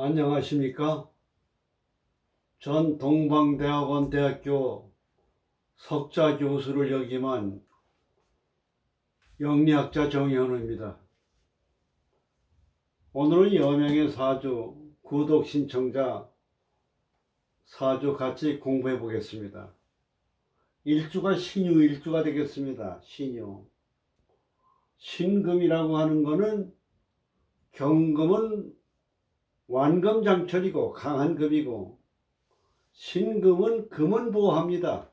안녕하십니까? 전 동방대학원 대학교 석좌 교수를 역임한 영리학자 정현우입니다. 오늘은 여명의 사주, 구독 신청자 사주 같이 공부해 보겠습니다. 일주가 신유 일주가 되겠습니다. 신유. 신금이라고 하는 거는 경금은 완금장철이고 강한 금이고, 신금은 금은 보호합니다.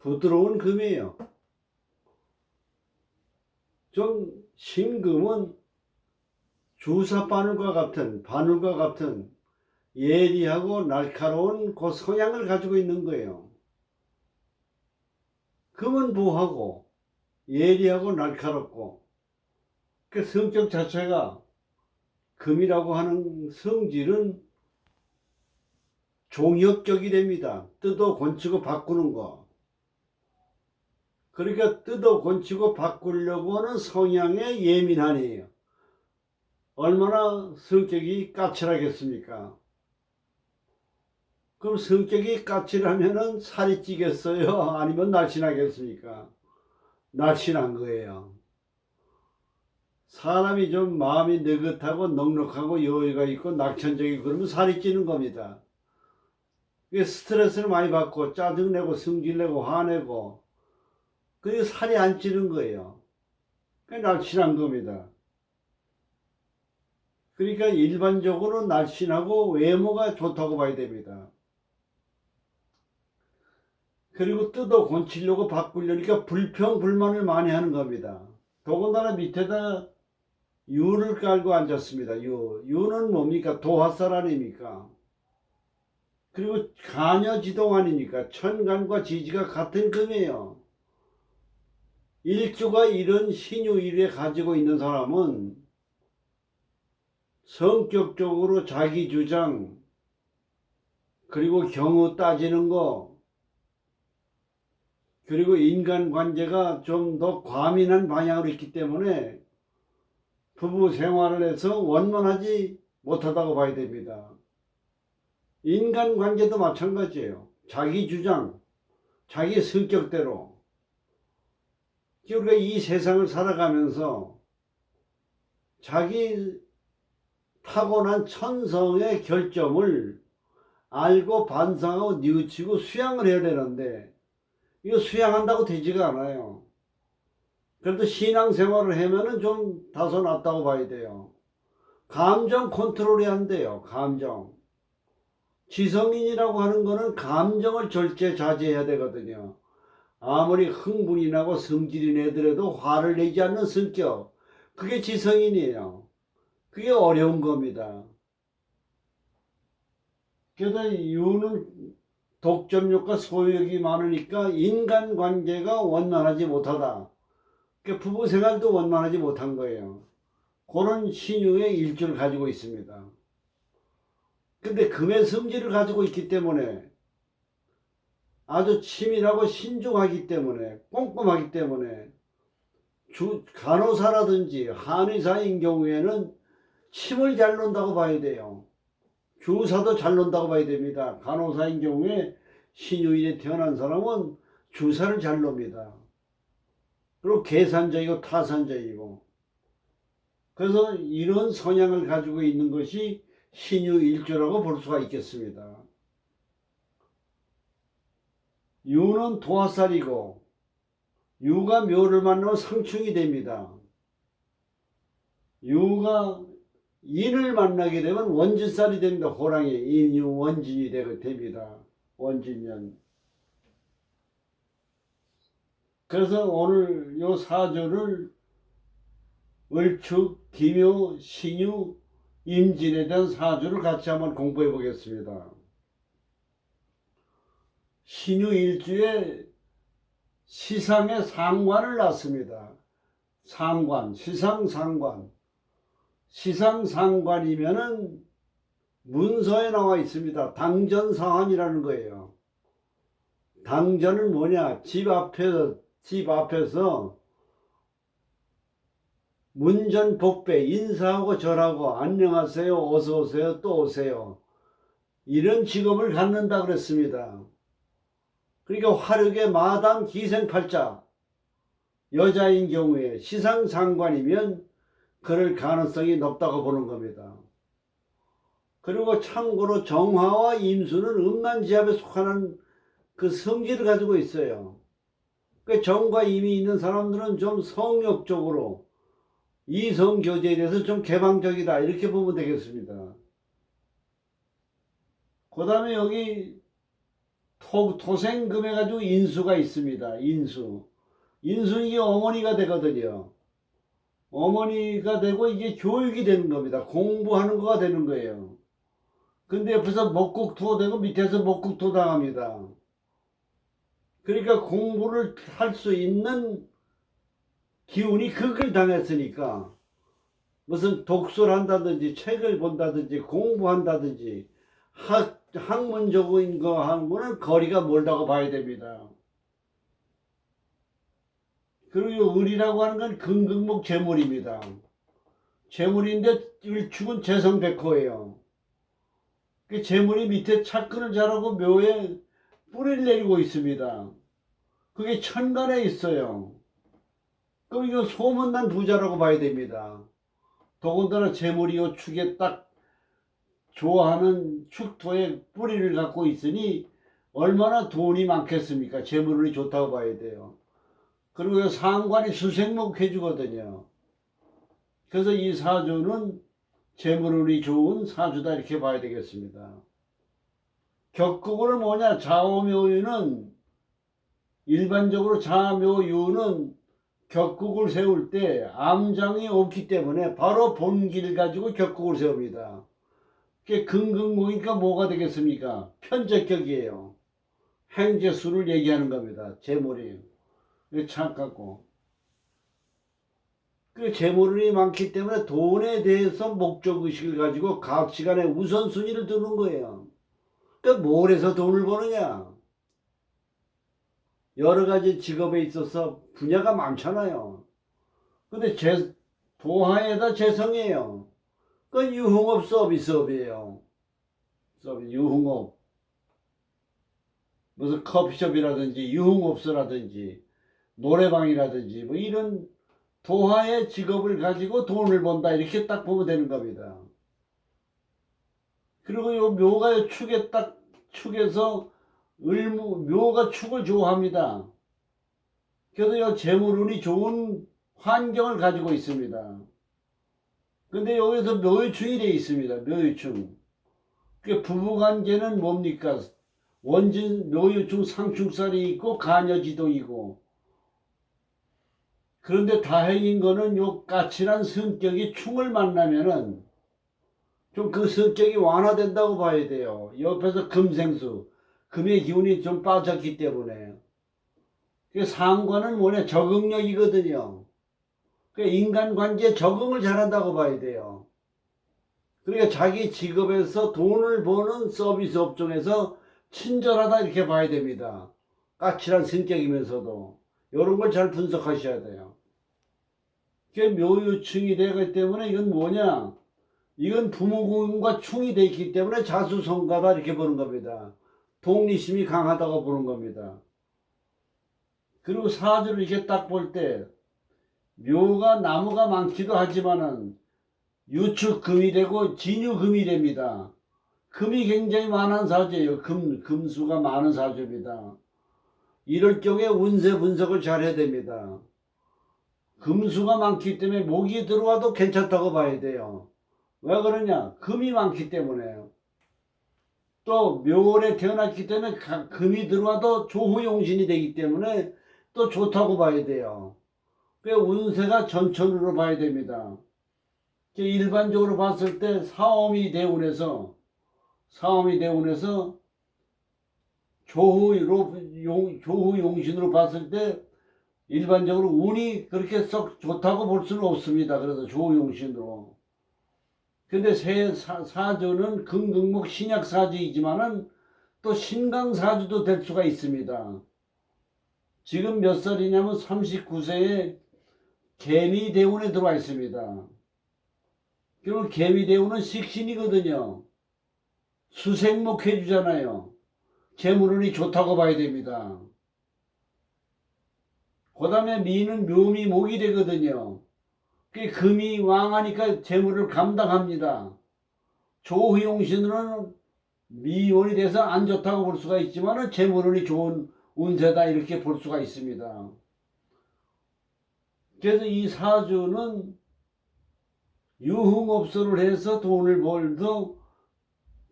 부드러운 금이에요. 좀 신금은 주사 바늘과 같은 예리하고 날카로운 그 성향을 가지고 있는 거예요. 금은 보호하고 예리하고 날카롭고, 그 성격 자체가 금이라고 하는 성질은 종역격이 됩니다. 뜯어 건치고 바꾸는 거. 그러니까 뜯어 건치고 바꾸려고 하는 성향에 예민한 애예요. 얼마나 성격이 까칠하겠습니까? 그럼 성격이 까칠하면은 살이 찌겠어요? 아니면 날씬하겠습니까? 날씬한 거예요. 사람이 좀 마음이 느긋하고 넉넉하고 여유가 있고 낙천적이고 그러면 살이 찌는 겁니다. 스트레스를 많이 받고 짜증내고 성질내고 화내고, 그게 살이 안 찌는 거예요. 그게 날씬한 겁니다. 그러니까 일반적으로 날씬하고 외모가 좋다고 봐야 됩니다. 그리고 뜯어 고치려고 바꾸려니까 불평 불만을 많이 하는 겁니다. 더군다나 밑에다 유를 깔고 앉았습니다. 유는 뭡니까? 도화살 아닙니까? 그리고 간여지동 아닙니까? 천간과 지지가 같은 금이에요. 일주가 이런 신유일에 가지고 있는 사람은 성격적으로 자기 주장, 그리고 경우 따지는 거, 그리고 인간관계가 좀 더 과민한 방향으로 있기 때문에 부부 생활을 해서 원만하지 못하다고 봐야 됩니다. 인간관계도 마찬가지예요. 자기 주장, 자기 성격대로. 우리가 이 세상을 살아가면서 자기 타고난 천성의 결점을 알고 반성하고 뉘우치고 수양을 해야 되는데, 이거 수양한다고 되지가 않아요. 그래도 신앙생활을 하면은 좀 다소 낫다고 봐야 돼요. 감정 컨트롤이 안 돼요. 감정. 지성인이라고 하는 거는 감정을 절제자제해야 되거든요. 아무리 흥분이 나고 성질이 내더라도 화를 내지 않는 성격, 그게 지성인이에요. 그게 어려운 겁니다. 그래서 유는 독점욕과 소유욕이 많으니까 인간관계가 원만하지 못하다. 그러니까 부부생활도 원만하지 못한 거예요. 그런 신유의 일주를 가지고 있습니다. 근데 금의 성질을 가지고 있기 때문에 아주 치밀하고 신중하기 때문에, 꼼꼼하기 때문에, 간호사라든지 한의사인 경우에는 침을 잘 놓는다고 봐야 돼요. 주사도 잘 놓는다고 봐야 됩니다. 간호사인 경우에 신유일에 태어난 사람은 주사를 잘 놉니다. 그리고 계산적이고 타산적이고, 그래서 이런 성향을 가지고 있는 것이 신유일주라고 볼 수가 있겠습니다. 유는 도화살이고, 유가 묘를 만나면 상충이 됩니다. 유가 인을 만나게 되면 원진살이 됩니다. 호랑이, 인유, 원진이 됩니다. 원진년. 그래서 오늘 요 사주를 을축, 기묘, 신유, 임진에 대한 사주를 같이 한번 공부해 보겠습니다. 신유 일주에 시상의 상관을 놨습니다. 상관, 시상상관. 시상상관이면은 문서에 나와 있습니다. 당전사환이라는 거예요. 당전은 뭐냐? 집 앞에서 문전복배 인사하고 절하고 안녕하세요 어서 오세요 또 오세요 이런 직업을 갖는다 그랬습니다. 그러니까 화력의 마담 기생팔자 여자인 경우에 시상상관이면 그럴 가능성이 높다고 보는 겁니다. 그리고 참고로 정화와 임수는 음란지압에 속하는 그 성질을 가지고 있어요. 그 정과 임이 있는 사람들은 좀 성욕적으로 이성 교제에 대해서 좀 개방적이다 이렇게 보면 되겠습니다. 그 다음에 여기 토생금 해가지고 인수가 있습니다. 인수는 이게 어머니가 되거든요. 어머니가 되고 이게 교육이 되는 겁니다. 공부하는 거가 되는 거예요. 근데 옆에서 목국토 되고 밑에서 목국토 당합니다. 그러니까 공부를 할 수 있는 기운이 극을 당했으니까 무슨 독서를 한다든지 책을 본다든지 공부한다든지 학문적인 거 하는 거는 거리가 멀다고 봐야 됩니다. 그리고 을이라고 하는 건 금극목 재물입니다. 재물인데 을축은 재성백호예요. 그 재물이 밑에 착근을 잘하고 묘에 뿌리를 내리고 있습니다. 그게 천간에 있어요. 그럼 이거 소문난 부자라고 봐야 됩니다. 더군다나 재물이 요 축에 딱 좋아하는 축토에 뿌리를 갖고 있으니 얼마나 돈이 많겠습니까? 재물운이 좋다고 봐야 돼요. 그리고 상관이 수생목 해주거든요. 그래서 이 사주는 재물운이 좋은 사주다 이렇게 봐야 되겠습니다. 격국은 뭐냐? 자오묘유는 일반적으로 자묘유는 격국을 세울 때 암장이 없기 때문에 바로 본기를 가지고 격국을 세웁니다. 그게 금극목이니까 뭐가 되겠습니까? 편적격이에요. 행재수를 얘기하는 겁니다. 재물이. 참 같고. 그 재물이 많기 때문에 돈에 대해서 목적의식을 가지고 가치관의 우선순위를 두는 거예요. 그러니까 뭘 해서 돈을 버느냐? 여러 가지 직업에 있어서 분야가 많잖아요. 근데 도하에다 재성이에요. 그건 유흥업 서비스업이에요. 유흥업. 무슨 커피숍이라든지 유흥업소라든지 노래방이라든지 뭐 이런 도하의 직업을 가지고 돈을 번다 이렇게 딱 보면 되는 겁니다. 그리고 요 묘가 축에 딱 축에서 묘가 축을 좋아합니다. 그래서 요 재물운이 좋은 환경을 가지고 있습니다. 근데 여기서 묘유충이 되어 있습니다. 묘유충. 그 부부관계는 뭡니까? 원진 묘유충 상충살이 있고 간여지동이고. 그런데 다행인 거는 요 까칠한 성격이 충을 만나면은 좀 그 성격이 완화된다고 봐야 돼요. 옆에서 금생수, 금의 기운이 좀 빠졌기 때문에. 그 상관은 뭐냐? 적응력이거든요. 그 인간관계에 적응을 잘한다고 봐야 돼요. 그러니까 자기 직업에서 돈을 버는 서비스 업종에서 친절하다 이렇게 봐야 됩니다. 까칠한 성격이면서도 이런 걸 잘 분석하셔야 돼요. 그게 묘유충이 되기 때문에 이건 뭐냐? 이건 부모궁과 충이 되어 있기 때문에 자수성가다 이렇게 보는 겁니다. 독립심이 강하다고 보는 겁니다. 그리고 사주를 이렇게 딱 볼 때 묘가 나무가 많기도 하지만은 유축금이 되고 진유금이 됩니다. 금이 굉장히 많은 사주예요. 금수가 많은 사주입니다. 이럴 경우에 운세 분석을 잘 해야 됩니다. 금수가 많기 때문에 목이 들어와도 괜찮다고 봐야 돼요. 왜 그러냐? 금이 많기 때문에요. 또 묘월에 태어났기 때문에 금이 들어와도 조후용신이 되기 때문에 또 좋다고 봐야 돼요. 그 운세가 전천으로 봐야 됩니다. 일반적으로 봤을 때 사오미 대운에서 조후용신으로 봤을 때 일반적으로 운이 그렇게 썩 좋다고 볼 수는 없습니다. 그래서 조후용신으로. 근데 사주는 금극목 신약사주이지만은 또 신강사주도 될 수가 있습니다. 지금 몇 살이냐면 39세에 개미대운에 들어와 있습니다. 그러면 개미대운은 식신이거든요. 수생목 해주잖아요. 재물운이 좋다고 봐야 됩니다. 그 다음에 미는 묘미 목이 되거든요. 금이 왕하니까 재물을 감당합니다. 조후용신으로는 미혼이 돼서 안 좋다고 볼 수가 있지만 재물운이 좋은 운세다 이렇게 볼 수가 있습니다. 그래서 이 사주는 유흥업소를 해서 돈을 벌도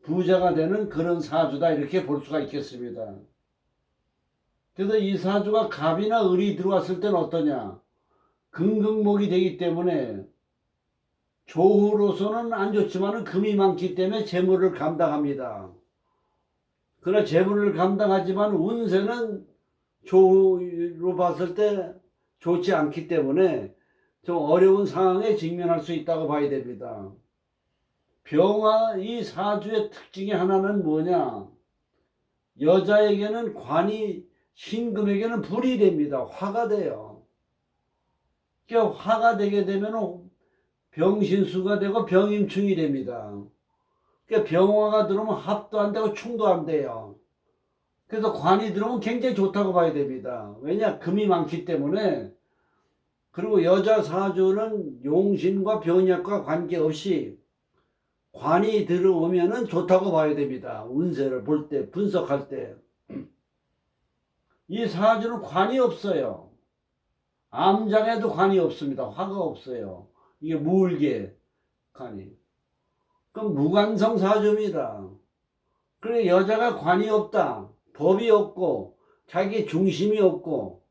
부자가 되는 그런 사주다 이렇게 볼 수가 있겠습니다. 그래서 이 사주가 갑이나 을이 들어왔을 때는 어떠냐? 금극목이 되기 때문에 조후로서는 안 좋지만 금이 많기 때문에 재물을 감당합니다. 그러나 재물을 감당하지만 운세는 조후로 봤을 때 좋지 않기 때문에 좀 어려운 상황에 직면할 수 있다고 봐야 됩니다. 병화 이 사주의 특징이 하나는 뭐냐? 여자에게는 관이 신금에게는 불이 됩니다. 화가 돼요. 그러니까 화가 되게 되면 병신수가 되고 병임충이 됩니다. 그러니까 병화가 들어오면 합도 안 되고 충도 안 돼요. 그래서 관이 들어오면 굉장히 좋다고 봐야 됩니다. 왜냐? 금이 많기 때문에. 그리고 여자 사주는 용신과 병약과 관계없이 관이 들어오면은 좋다고 봐야 됩니다. 운세를 볼 때, 분석할 때. 이 사주는 관이 없어요. 암장에도 관이 없습니다. 화가 없어요. 이게 무을계 관이. 그럼 무관성 사주입니다. 그래 여자가 관이 없다. 법이 없고 자기 중심이 없고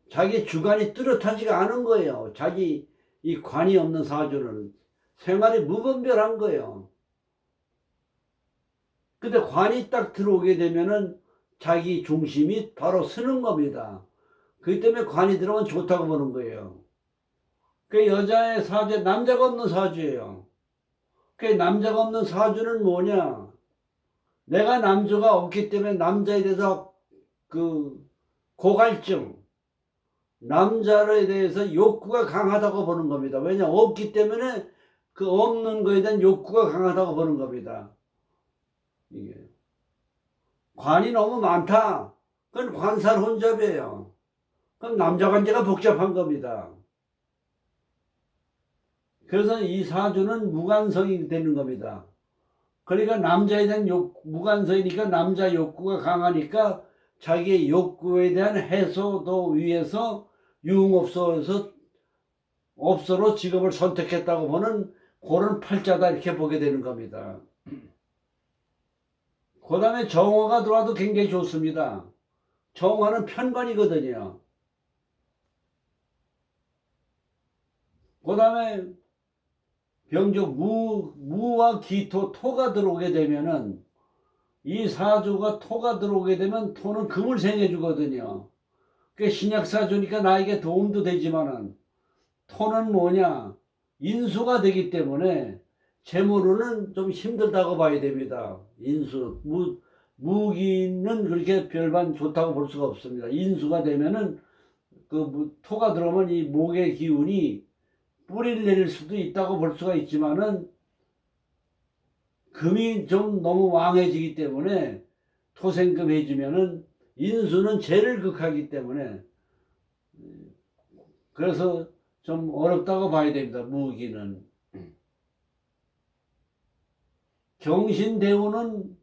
자기 주관이 뚜렷하지가 않은 거예요. 자기 이 관이 없는 사주는 생활이 무분별한 거예요. 근데 관이 딱 들어오게 되면은 자기 중심이 바로 서는 겁니다. 그렇기 때문에 관이 들어오면 좋다고 보는 거예요. 그 여자의 사주에 남자가 없는 사주예요. 그 남자가 없는 사주는 뭐냐? 내가 남자가 없기 때문에 남자에 대해서 그 고갈증, 남자에 대해서 욕구가 강하다고 보는 겁니다. 왜냐? 없기 때문에 그 없는 거에 대한 욕구가 강하다고 보는 겁니다. 이게 관이 너무 많다. 그건 관살 혼잡이에요. 그럼 남자 관계가 복잡한 겁니다. 그래서 이 사주는 무관성이 되는 겁니다. 그러니까 남자에 대한 무관성이니까 남자 욕구가 강하니까 자기의 욕구에 대한 해소도 위해서 유흥업소에서 업소로 직업을 선택했다고 보는 그런 팔자다 이렇게 보게 되는 겁니다. 그 다음에 정화가 들어와도 굉장히 좋습니다. 정화는 편관이거든요. 그 다음에 병적 무와 기토 토가 들어오게 되면은 이 사주가 토가 들어오게 되면 토는 금을 생해주거든요. 그 신약사주니까 나에게 도움도 되지만은 토는 뭐냐? 인수가 되기 때문에 재물로는 좀 힘들다고 봐야 됩니다. 인수, 무기는 그렇게 별반 좋다고 볼 수가 없습니다. 인수가 되면은 토가 들어오면 이 목의 기운이 뿌리를 내릴 수도 있다고 볼 수가 있지만은 금이 좀 너무 왕해지기 때문에 토생금 해주면은 인수는 재를 극하기 때문에 그래서 좀 어렵다고 봐야 됩니다. 무기는. 경신대우는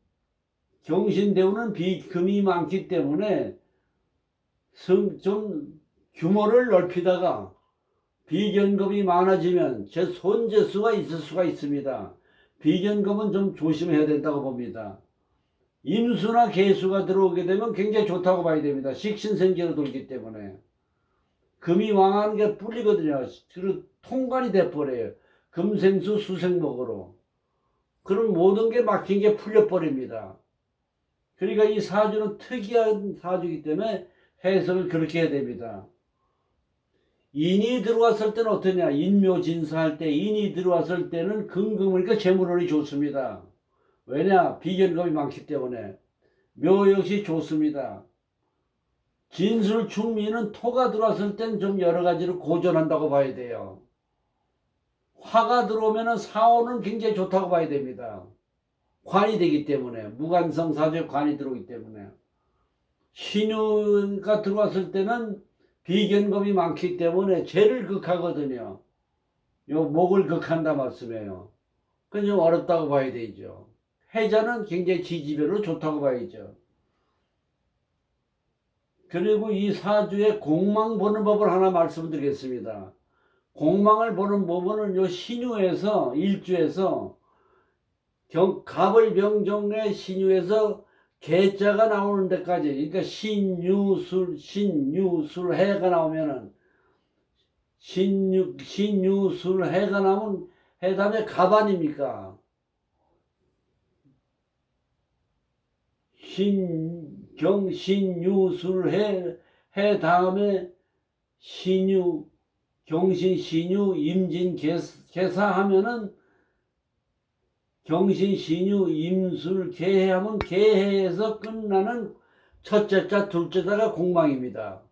금이 많기 때문에 좀 규모를 넓히다가 비견금이 많아지면 제 손재수가 있을 수가 있습니다. 비견금은 좀 조심해야 된다고 봅니다. 임수나 개수가 들어오게 되면 굉장히 좋다고 봐야 됩니다. 식신생계로 돌기 때문에. 금이 왕하는 게 뿔리거든요. 그리고 통관이 돼버려요. 금생수 수생목으로. 그럼 모든 게 막힌 게 풀려버립니다. 그러니까 이 사주는 특이한 사주이기 때문에 해석을 그렇게 해야 됩니다. 인이 들어왔을 때는 어떠냐? 인묘진사할 때 인이 들어왔을 때는 금금이니까 재물운이 좋습니다. 왜냐? 비견금이 많기 때문에. 묘 역시 좋습니다. 진술 충미는 토가 들어왔을 땐 좀 여러 가지로 고전한다고 봐야 돼요. 화가 들어오면은 사오는 굉장히 좋다고 봐야 됩니다. 관이 되기 때문에, 무관성 사주에 관이 들어오기 때문에. 신유가 들어왔을 때는 비견금이 많기 때문에 죄를 극하거든요. 요 목을 극한다 말씀이에요. 그건 좀 어렵다고 봐야 되죠. 해자는 굉장히 지지별로 좋다고 봐야죠. 그리고 이 사주에 공망 보는 법을 하나 말씀드리겠습니다. 공망을 보는 법은 요 신유에서 일주에서 갑을병정의 신유에서 개자가 나오는 데까지, 그러니까 신유술해가 나오면은 신유술해가 나오면 해 다음에 갑 아닙니까? 신유술해 다음에 신유 경신 신유 임진 개사 하면은 경신 신유 임술 개해 하면 개해에서 끝나는 첫째 자 둘째 자가 공망입니다.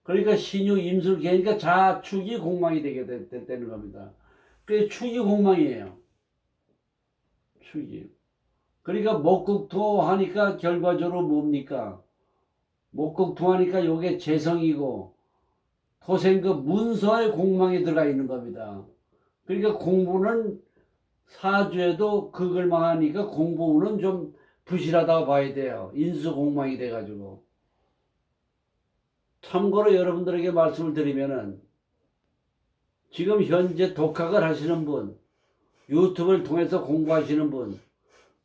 그러니까 신유 임술 개니까 자축이 공망이 되게 되는 겁니다. 그게 축이 공망이에요. 축이. 그러니까 목극토 하니까 결과적으로 뭡니까? 목극토 하니까 요게 재성이고 토생그 문서의 공망이 들어가 있는 겁니다. 그러니까 공부는 사주에도 극을 망하니까 공부는 좀 부실하다고 봐야 돼요. 인수공망이 돼가지고. 참고로 여러분들에게 말씀을 드리면은 지금 현재 독학을 하시는 분, 유튜브를 통해서 공부하시는 분,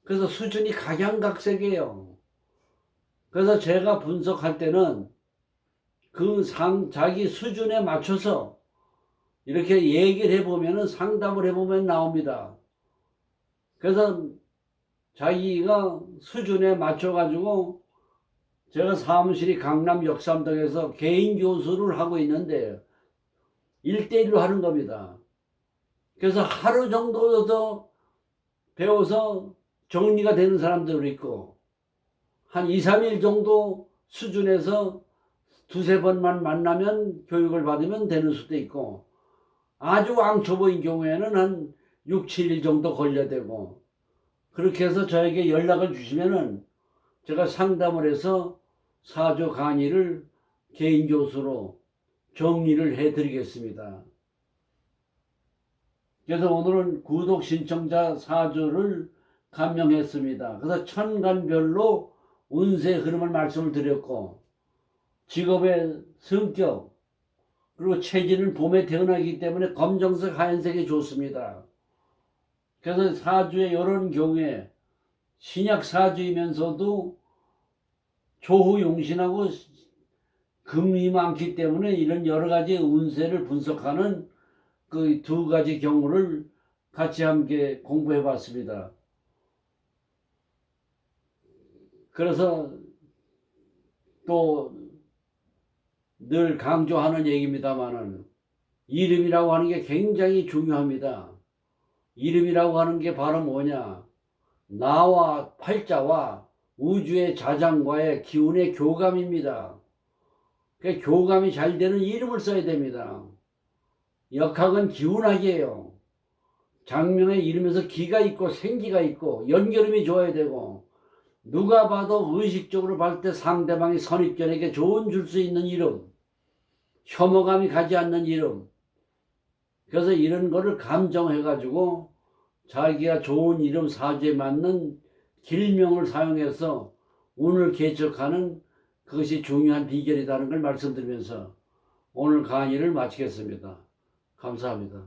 그래서 수준이 각양각색이에요. 그래서 제가 분석할 때는 그 자기 수준에 맞춰서 이렇게 얘기를 해보면은 상담을 해보면 나옵니다. 그래서 자기가 수준에 맞춰가지고 제가 사무실이 강남 역삼동에서 개인 교수를 하고 있는데 1대1로 하는 겁니다. 그래서 하루 정도 더 배워서 정리가 되는 사람들도 있고 한 2, 3일 정도 수준에서 두세 번만 만나면 교육을 받으면 되는 수도 있고 아주 왕초보인 경우에는 한 6, 7일 정도 걸려되고 그렇게 해서 저에게 연락을 주시면은 제가 상담을 해서 사주 강의를 개인 교수로 정리를 해드리겠습니다. 그래서 오늘은 구독 신청자 사주를 감명했습니다. 그래서 천간별로 운세 흐름을 말씀을 드렸고 직업의 성격 그리고 체질은 봄에 태어나기 때문에 검정색 하얀색이 좋습니다. 그래서 사주에 이런 경우에 신약 사주이면서도 조후용신하고 금이 많기 때문에 이런 여러 가지 운세를 분석하는 그 두 가지 경우를 같이 함께 공부해 봤습니다. 그래서 또 늘 강조하는 얘기입니다만은 이름이라고 하는 게 굉장히 중요합니다. 이름이라고 하는 게 바로 뭐냐? 나와 팔자와 우주의 자장과의 기운의 교감입니다. 그 교감이 잘 되는 이름을 써야 됩니다. 역학은 기운학이에요. 장명의 이름에서 기가 있고 생기가 있고 연결음이 좋아야 되고 누가 봐도 의식적으로 봤을 때 상대방이 선입견에게 좋은 줄 수 있는 이름, 혐오감이 가지 않는 이름. 그래서 이런 거를 감정해가지고 자기가 좋은 이름 사주에 맞는 길명을 사용해서 운을 개척하는 그것이 중요한 비결이라는 걸 말씀드리면서 오늘 강의를 마치겠습니다. 감사합니다.